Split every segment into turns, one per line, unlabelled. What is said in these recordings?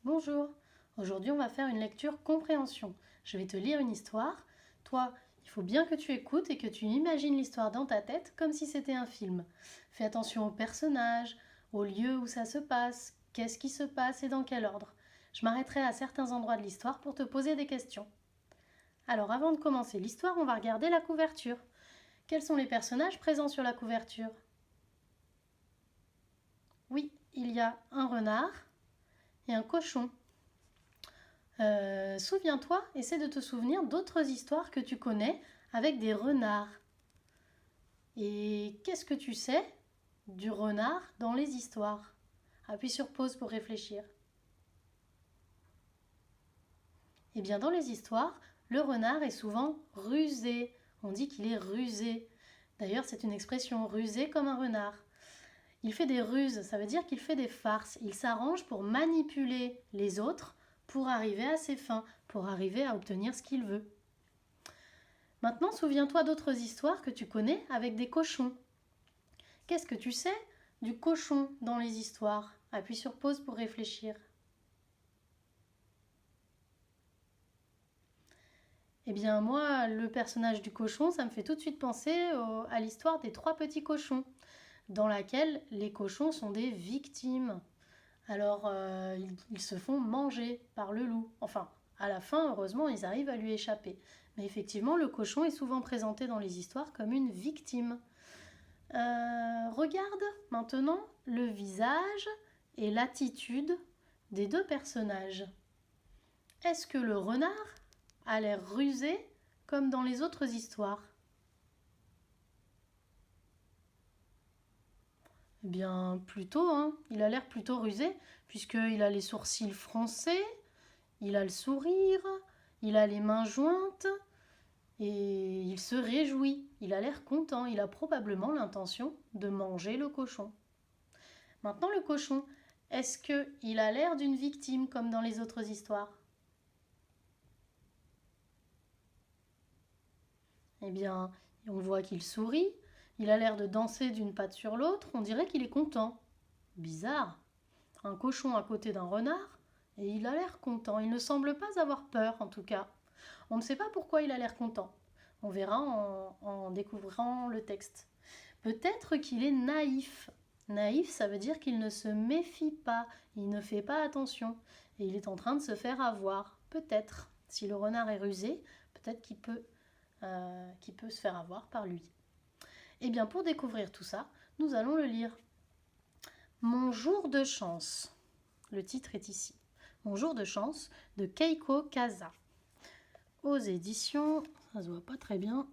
Bonjour, aujourd'hui on va faire une lecture compréhension. Je vais te lire une histoire. Toi, il faut bien que tu écoutes et que tu imagines l'histoire dans ta tête comme si c'était un film. Fais attention aux personnages, au lieu où ça se passe, qu'est-ce qui se passe et dans quel ordre. Je m'arrêterai à certains endroits de l'histoire pour te poser des questions. Alors avant de commencer l'histoire, on va regarder la couverture. Quels sont les personnages présents sur la couverture? Oui, il y a un renard et un cochon. Souviens-toi, essaie de te souvenir d'autres histoires que tu connais avec des renards. Et qu'est-ce que tu sais du renard dans les histoires? Appuie sur pause pour réfléchir. Eh bien, dans les histoires, le renard est souvent rusé. On dit qu'il est rusé. D'ailleurs, c'est une expression rusé comme un renard. Il fait des ruses, ça veut dire qu'il fait des farces. Il s'arrange pour manipuler les autres pour arriver à ses fins, pour arriver à obtenir ce qu'il veut. Maintenant, souviens-toi d'autres histoires que tu connais avec des cochons. Qu'est-ce que tu sais du cochon dans les histoires? Appuie sur pause pour réfléchir. Eh bien, moi, le personnage du cochon, ça me fait tout de suite penser à l'histoire des trois petits cochons, dans laquelle les cochons sont des victimes. Alors, ils se font manger par le loup. Enfin, à la fin, heureusement, ils arrivent à lui échapper. Mais effectivement, le cochon est souvent présenté dans les histoires comme une victime. Regarde maintenant le visage et l'attitude des deux personnages. Est-ce que le renard a l'air rusé comme dans les autres histoires? Eh bien, plutôt, hein. Il a l'air plutôt rusé, puisqu'il a les sourcils froncés, il a le sourire, il a les mains jointes, et il se réjouit. Il a l'air content, il a probablement l'intention de manger le cochon. Maintenant, le cochon, est-ce qu'il a l'air d'une victime comme dans les autres histoires? Eh bien, on voit qu'il sourit, il a l'air de danser d'une patte sur l'autre, on dirait qu'il est content. Bizarre, un cochon à côté d'un renard, et il a l'air content, il ne semble pas avoir peur en tout cas. On ne sait pas pourquoi il a l'air content. On verra en découvrant le texte. Peut-être qu'il est naïf. Naïf, ça veut dire qu'il ne se méfie pas, il ne fait pas attention, et il est en train de se faire avoir. Peut-être, si le renard est rusé, peut-être qu'il peut se faire avoir par lui. Eh bien, pour découvrir tout ça, nous allons le lire. Mon jour de chance. Le titre est ici. Mon jour de chance de Keiko Kaza. Aux éditions, ça se voit pas très bien,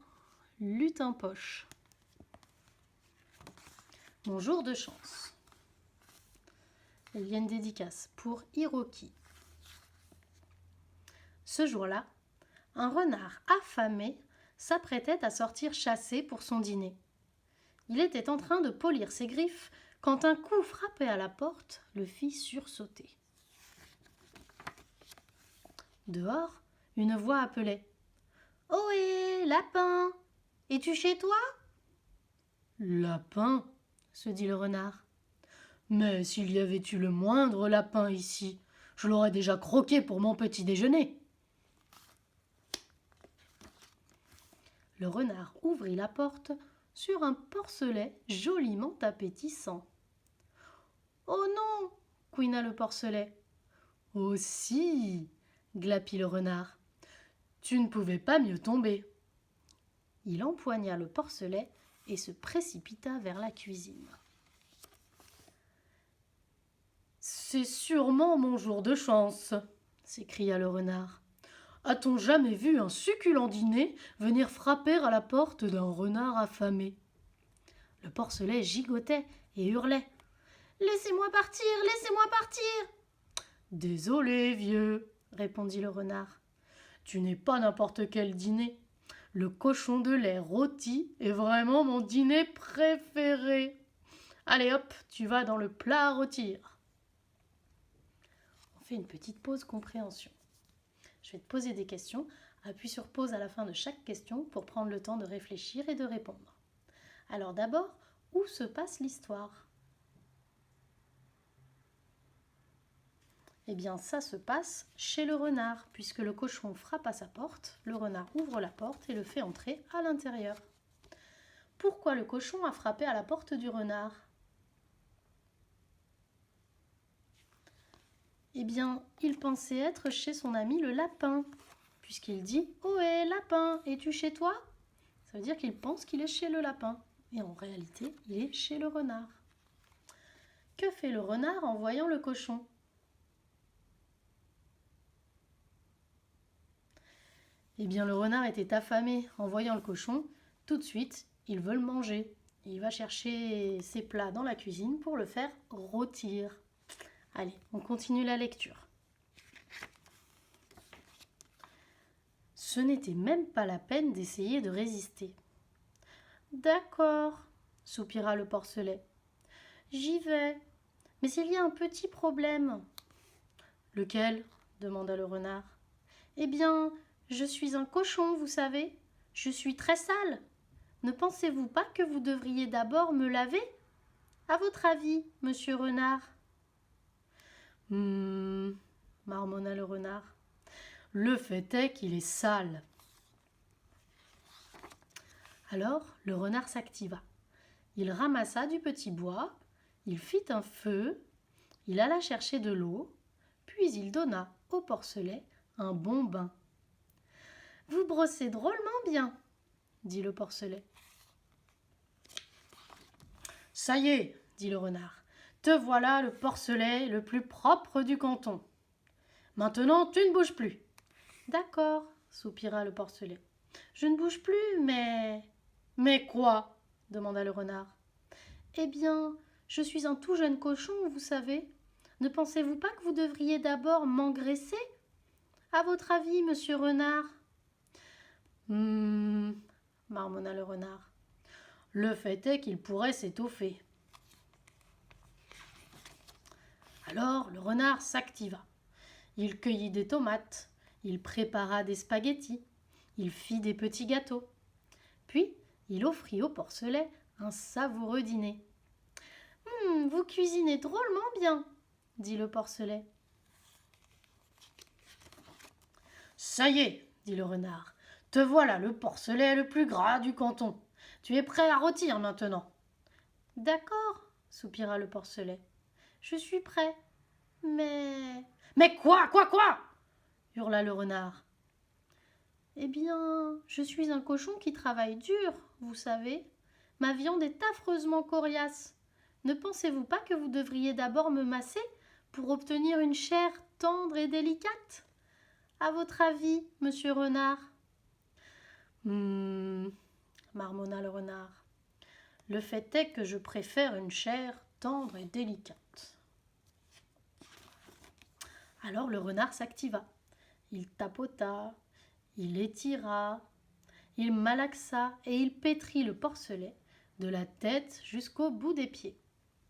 Lutin Poche. Mon jour de chance. Il y a une dédicace pour Hiroki. Ce jour-là, un renard affamé s'apprêtait à sortir chasser pour son dîner. Il était en train de polir ses griffes quand un coup frappé à la porte le fit sursauter. Dehors, une voix appelait « Ohé, lapin, es-tu chez toi ?» « Lapin ?» se dit le renard. « Mais s'il y avait eu le moindre lapin ici, je l'aurais déjà croqué pour mon petit déjeuner. » Le renard ouvrit la porte sur un porcelet joliment appétissant. « Oh non !» couina le porcelet. « Oh si !» glapit le renard. « Tu ne pouvais pas mieux tomber. » Il empoigna le porcelet et se précipita vers la cuisine. « C'est sûrement mon jour de chance !» s'écria le renard. « A-t-on jamais vu un succulent dîner venir frapper à la porte d'un renard affamé ?» Le porcelet gigotait et hurlait. « Laissez-moi partir, laissez-moi partir !»« Désolé, vieux, » répondit le renard. « Tu n'es pas n'importe quel dîner. Le cochon de lait rôti est vraiment mon dîner préféré. Allez hop, tu vas dans le plat à rôtir. » On fait une petite pause compréhension. Je vais te poser des questions. Appuie sur pause à la fin de chaque question pour prendre le temps de réfléchir et de répondre. Alors d'abord, où se passe l'histoire? Eh bien, ça se passe chez le renard, puisque le cochon frappe à sa porte, le renard ouvre la porte et le fait entrer à l'intérieur. Pourquoi le cochon a frappé à la porte du renard? Eh bien, il pensait être chez son ami le lapin, puisqu'il dit « Ohé, lapin, es-tu chez toi ?» Ça veut dire qu'il pense qu'il est chez le lapin, et en réalité, il est chez le renard. Que fait le renard en voyant le cochon? Eh bien, le renard était affamé en voyant le cochon. Tout de suite, il veut le manger. Il va chercher ses plats dans la cuisine pour le faire rôtir. Allez, on continue la lecture. Ce n'était même pas la peine d'essayer de résister. D'accord, soupira le porcelet. J'y vais. Mais il y a un petit problème. Lequel? Demanda le renard. Eh bien, je suis un cochon, vous savez. Je suis très sale. Ne pensez-vous pas que vous devriez d'abord me laver? À votre avis, monsieur renard? Marmonna le renard. Le fait est qu'il est sale. Alors le renard s'activa. Il ramassa du petit bois, il fit un feu, il alla chercher de l'eau, puis il donna au porcelet un bon bain. « Vous brossez drôlement bien, » dit le porcelet. « Ça y est, » dit le renard, « te voilà le porcelet le plus propre du canton. Maintenant, tu ne bouges plus. »« D'accord, » soupira le porcelet. « Je ne bouge plus, mais... » « Mais quoi ?» demanda le renard. « Eh bien, je suis un tout jeune cochon, vous savez. Ne pensez-vous pas que vous devriez d'abord m'engraisser? À votre avis, monsieur renard ?» Marmonna le renard. « Le fait est qu'il pourrait s'étoffer. » Alors le renard s'activa. Il cueillit des tomates, il prépara des spaghettis, il fit des petits gâteaux. Puis, il offrit au porcelet un savoureux dîner. « Vous cuisinez drôlement bien, » dit le porcelet. « Ça y est, » dit le renard, « te voilà le porcelet le plus gras du canton. Tu es prêt à rôtir maintenant. »« D'accord, » soupira le porcelet. « Je suis prêt, mais... »« Mais quoi hurla le renard. « Eh bien, je suis un cochon qui travaille dur, vous savez. Ma viande est affreusement coriace. Ne pensez-vous pas que vous devriez d'abord me masser pour obtenir une chair tendre et délicate? À votre avis, monsieur renard ?» Marmonna le renard. « Le fait est que je préfère une chair tendre et délicate. » Alors le renard s'activa. Il tapota, il étira, il malaxa et il pétrit le porcelet de la tête jusqu'au bout des pieds.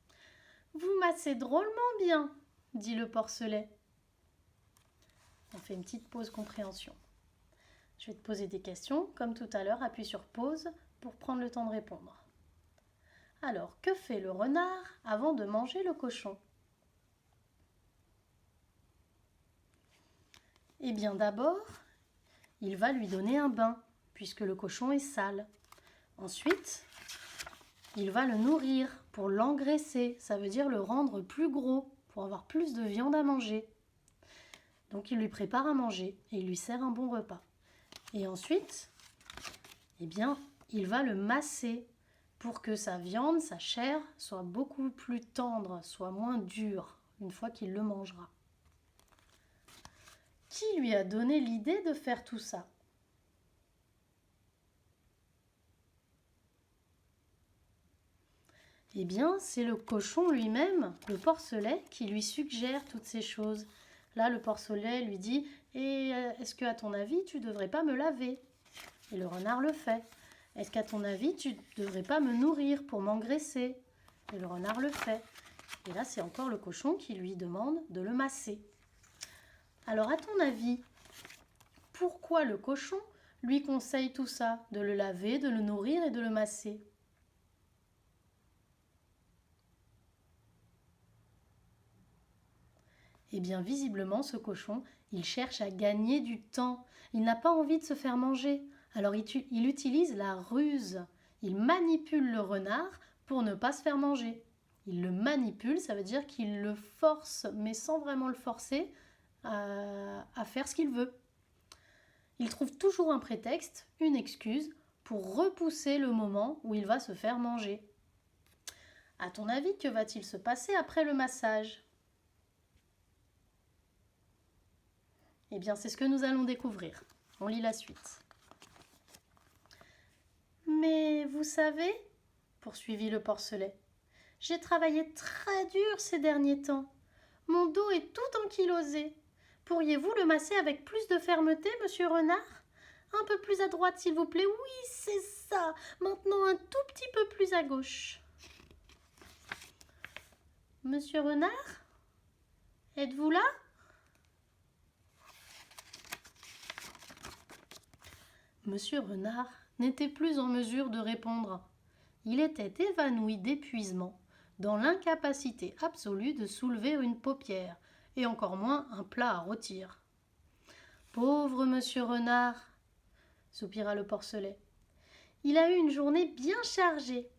« Vous massez drôlement bien, » dit le porcelet. On fait une petite pause compréhension. Je vais te poser des questions. Comme tout à l'heure, appuie sur pause pour prendre le temps de répondre. Alors, que fait le renard avant de manger le cochon? Eh bien d'abord, il va lui donner un bain, puisque le cochon est sale. Ensuite, il va le nourrir pour l'engraisser, ça veut dire le rendre plus gros, pour avoir plus de viande à manger. Donc il lui prépare à manger et il lui sert un bon repas. Et ensuite, eh bien, il va le masser pour que sa viande, sa chair, soit beaucoup plus tendre, soit moins dure une fois qu'il le mangera. Qui lui a donné l'idée de faire tout ça? Eh bien, c'est le cochon lui-même, le porcelet, qui lui suggère toutes ces choses. Là, le porcelet lui dit « Et est-ce qu'à ton avis, tu ne devrais pas me laver ?» Et le renard le fait. « Est-ce qu'à ton avis, tu ne devrais pas me nourrir pour m'engraisser ?» Et le renard le fait. Et là, c'est encore le cochon qui lui demande de le masser. Alors, à ton avis, pourquoi le cochon lui conseille tout ça, de le laver, de le nourrir et de le masser? Eh bien, visiblement, ce cochon, il cherche à gagner du temps. Il n'a pas envie de se faire manger. Alors, il utilise la ruse. Il manipule le renard pour ne pas se faire manger. Il le manipule, ça veut dire qu'il le force, mais sans vraiment le forcer, à faire ce qu'il veut. Il trouve toujours un prétexte, une excuse, pour repousser le moment où il va se faire manger. À ton avis, que va-t-il se passer après le massage ? Eh bien, c'est ce que nous allons découvrir. On lit la suite. Mais vous savez, poursuivit le porcelet, j'ai travaillé très dur ces derniers temps. Mon dos est tout ankylosé. Pourriez-vous le masser avec plus de fermeté, monsieur Renard ? Un peu plus à droite, s'il vous plaît. Oui, c'est ça. Maintenant, un tout petit peu plus à gauche. Monsieur Renard ? Êtes-vous là ? Monsieur Renard n'était plus en mesure de répondre. Il était évanoui d'épuisement, dans l'incapacité absolue de soulever une paupière, et encore moins un plat à rôtir. « Pauvre monsieur Renard !» soupira le porcelet. « Il a eu une journée bien chargée. »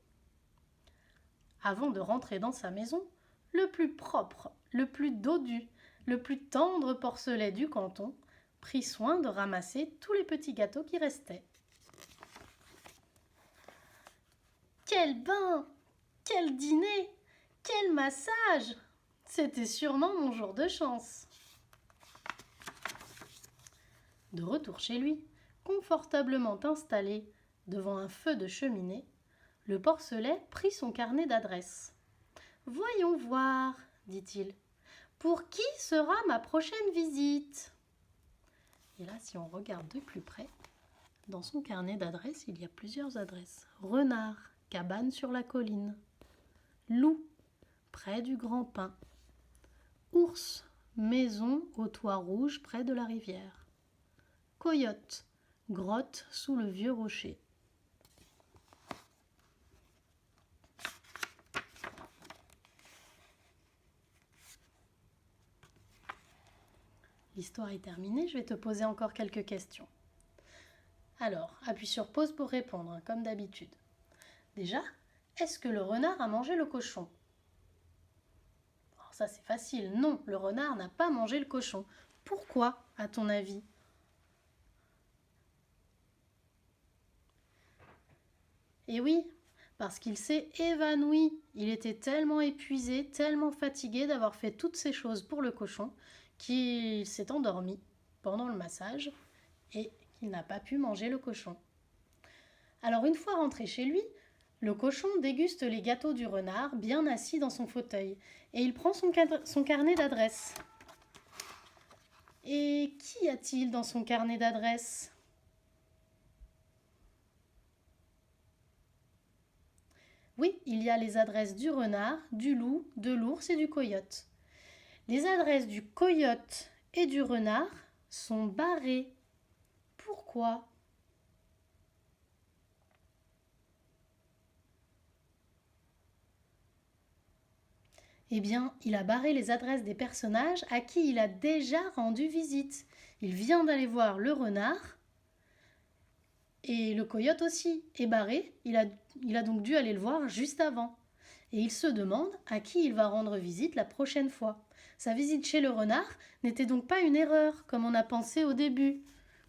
Avant de rentrer dans sa maison, le plus propre, le plus dodu, le plus tendre porcelet du canton prit soin de ramasser tous les petits gâteaux qui restaient. Quel bain! Quel dîner! Quel massage! C'était sûrement mon jour de chance. De retour chez lui, confortablement installé devant un feu de cheminée, le porcelet prit son carnet d'adresses. « Voyons voir, dit-il, pour qui sera ma prochaine visite ?» Et là, si on regarde de plus près, dans son carnet d'adresses, il y a plusieurs adresses. Renard, cabane sur la colline. Loup, près du grand pin. Ours, maison au toit rouge près de la rivière. Coyote, grotte sous le vieux rocher. L'histoire est terminée, je vais te poser encore quelques questions. Alors, appuie sur pause pour répondre, comme d'habitude. Déjà, est-ce que le renard a mangé le cochon ? Alors ça c'est facile, non, le renard n'a pas mangé le cochon. Pourquoi, à ton avis ? Eh oui, parce qu'il s'est évanoui. Il était tellement épuisé, tellement fatigué d'avoir fait toutes ces choses pour le cochon qu'il s'est endormi pendant le massage et qu'il n'a pas pu manger le cochon. Alors une fois rentré chez lui, le cochon déguste les gâteaux du renard bien assis dans son fauteuil et il prend son carnet d'adresses. Et qu'y a-t-il dans son carnet d'adresses ? Oui, il y a les adresses du renard, du loup, de l'ours et du coyote. Les adresses du coyote et du renard sont barrées. Pourquoi ? Eh bien, il a barré les adresses des personnages à qui il a déjà rendu visite. Il vient d'aller voir le renard et le coyote aussi est barré. Il a donc dû aller le voir juste avant. Et il se demande à qui il va rendre visite la prochaine fois. Sa visite chez le renard n'était donc pas une erreur, comme on a pensé au début.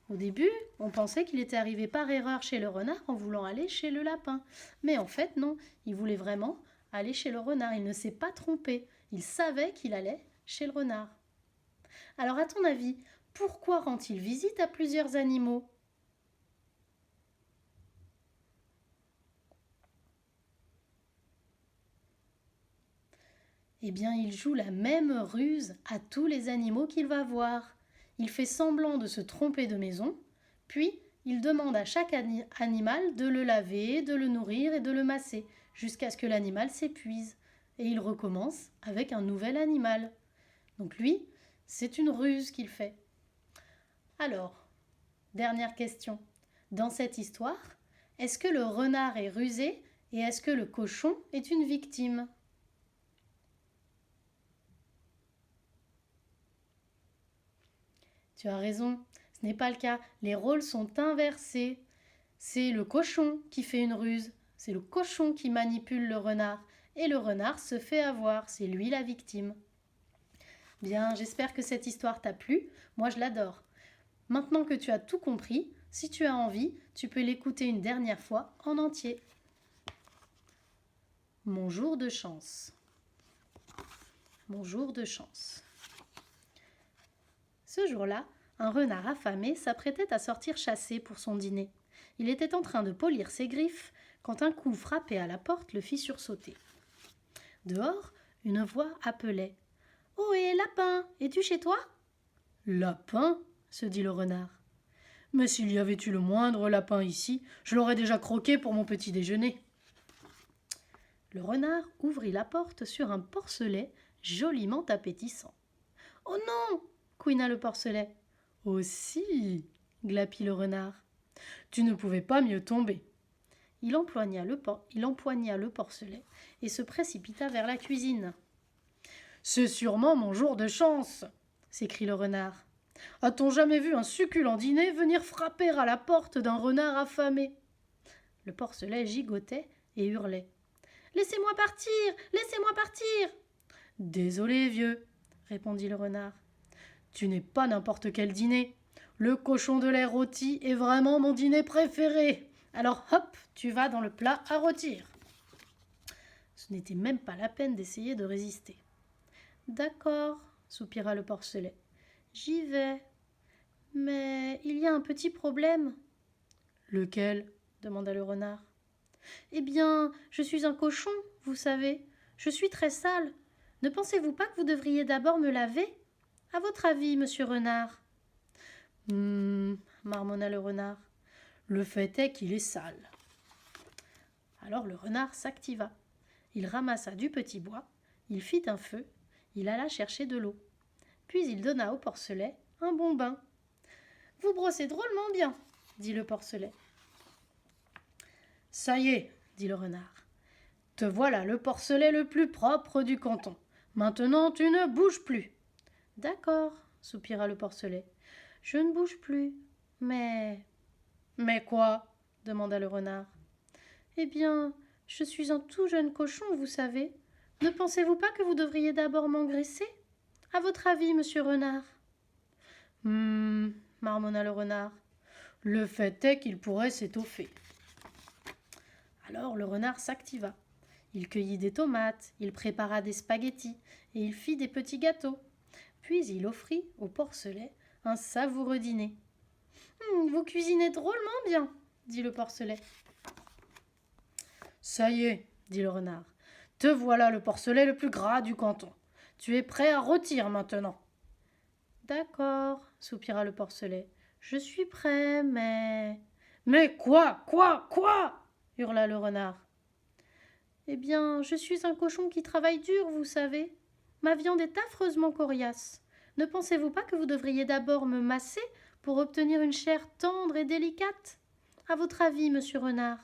Au début, on pensait qu'il était arrivé par erreur chez le renard en voulant aller chez le lapin. Mais en fait, non, il voulait vraiment aller chez le renard. Il ne s'est pas trompé. Il savait qu'il allait chez le renard. Alors, à ton avis, pourquoi rend-il visite à plusieurs animaux ? Eh bien, il joue la même ruse à tous les animaux qu'il va voir. Il fait semblant de se tromper de maison, puis il demande à chaque animal de le laver, de le nourrir et de le masser, jusqu'à ce que l'animal s'épuise. Et il recommence avec un nouvel animal. Donc lui, c'est une ruse qu'il fait. Alors, dernière question. Dans cette histoire, est-ce que le renard est rusé et est-ce que le cochon est une victime ? Tu as raison, ce n'est pas le cas. Les rôles sont inversés. C'est le cochon qui fait une ruse. C'est le cochon qui manipule le renard. Et le renard se fait avoir. C'est lui la victime. Bien, j'espère que cette histoire t'a plu. Moi, je l'adore. Maintenant que tu as tout compris, si tu as envie, tu peux l'écouter une dernière fois en entier. Mon jour de chance. Mon jour de chance. Ce jour-là, un renard affamé s'apprêtait à sortir chasser pour son dîner. Il était en train de polir ses griffes quand un coup frappé à la porte le fit sursauter. Dehors, une voix appelait « Ohé, lapin, es-tu chez toi ?»« Lapin ?» se dit le renard. « Mais s'il y avait eu le moindre lapin ici, je l'aurais déjà croqué pour mon petit déjeuner. » Le renard ouvrit la porte sur un porcelet joliment appétissant. « Oh non !» couina le porcelet. « Oh si !» glapit le renard. « Tu ne pouvais pas mieux tomber. » Il empoigna le porcelet et se précipita vers la cuisine. « C'est sûrement mon jour de chance !» s'écrie le renard. « A-t-on jamais vu un succulent dîner venir frapper à la porte d'un renard affamé ?» Le porcelet gigotait et hurlait. « Laissez-moi partir! Laissez-moi partir !»« Désolé, vieux, » répondit le renard. « Tu n'es pas n'importe quel dîner. Le cochon de lait rôti est vraiment mon dîner préféré. Alors hop, tu vas dans le plat à rôtir. » Ce n'était même pas la peine d'essayer de résister. « D'accord, » soupira le porcelet. « J'y vais. Mais il y a un petit problème. »« Lequel ?» demanda le renard. « Eh bien, je suis un cochon, vous savez. Je suis très sale. Ne pensez-vous pas que vous devriez d'abord me laver ? À votre avis, monsieur renard ?» marmonna le renard. « Le fait est qu'il est sale. » Alors le renard s'activa. Il ramassa du petit bois, il fit un feu, il alla chercher de l'eau. Puis il donna au porcelet un bon bain. « Vous brossez drôlement bien, » dit le porcelet. « Ça y est, » dit le renard. « Te voilà le porcelet le plus propre du canton. Maintenant tu ne bouges plus. »« D'accord, » soupira le porcelet. « Je ne bouge plus, mais... »« Mais quoi ?» demanda le renard. « Eh bien, je suis un tout jeune cochon, vous savez. Ne pensez-vous pas que vous devriez d'abord m'engraisser ? À votre avis, monsieur renard ?» marmonna le renard. « Le fait est qu'il pourrait s'étoffer. » Alors le renard s'activa. Il cueillit des tomates, il prépara des spaghettis et il fit des petits gâteaux. Puis il offrit au porcelet un savoureux dîner. « Vous cuisinez drôlement bien, » dit le porcelet. « Ça y est, » dit le renard. « Te voilà le porcelet le plus gras du canton. Tu es prêt à rôtir maintenant. »« D'accord, » soupira le porcelet. « Je suis prêt, mais... »« Mais quoi hurla le renard. « Eh bien, je suis un cochon qui travaille dur, vous savez. Ma viande est affreusement coriace. Ne pensez-vous pas que vous devriez d'abord me masser pour obtenir une chair tendre et délicate ? À votre avis, monsieur renard ?»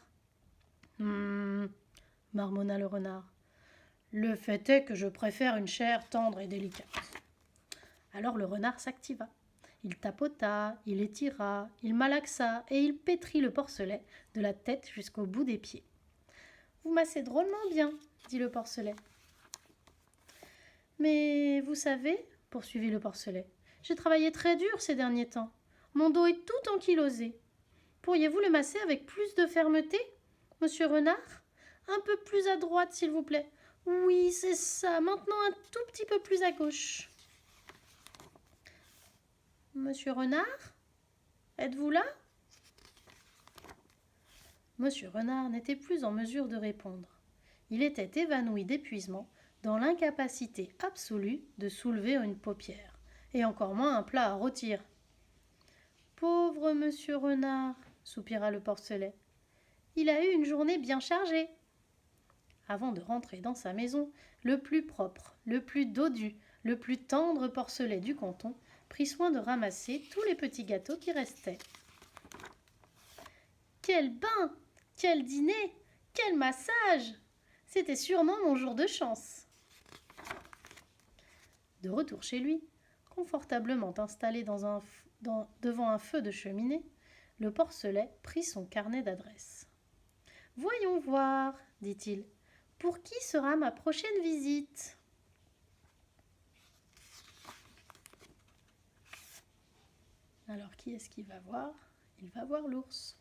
marmonna le renard. « Le fait est que je préfère une chair tendre et délicate. » Alors le renard s'activa. Il tapota, il étira, il malaxa et il pétrit le porcelet de la tête jusqu'au bout des pieds. « Vous massez drôlement bien, » dit le porcelet. « Mais vous savez, » poursuivit le porcelet, « j'ai travaillé très dur ces derniers temps. Mon dos est tout ankylosé. Pourriez-vous le masser avec plus de fermeté, monsieur renard ? Un peu plus à droite, s'il vous plaît. Oui, c'est ça. Maintenant, un tout petit peu plus à gauche. » « Monsieur renard, êtes-vous là ?» Monsieur renard n'était plus en mesure de répondre. Il était évanoui d'épuisement, dans l'incapacité absolue de soulever une paupière, et encore moins un plat à rôtir. « Pauvre monsieur renard, » soupira le porcelet. « Il a eu une journée bien chargée. » Avant de rentrer dans sa maison, le plus propre, le plus dodu, le plus tendre porcelet du canton prit soin de ramasser tous les petits gâteaux qui restaient. « Quel bain ! Quel dîner ! Quel massage ! C'était sûrement mon jour de chance. » De retour chez lui, Confortablement installé devant un feu de cheminée, le porcelet prit son carnet d'adresses. « Voyons voir, dit-il, pour qui sera ma prochaine visite ?» Alors, qui est-ce qu'il va voir ? Il va voir l'ours.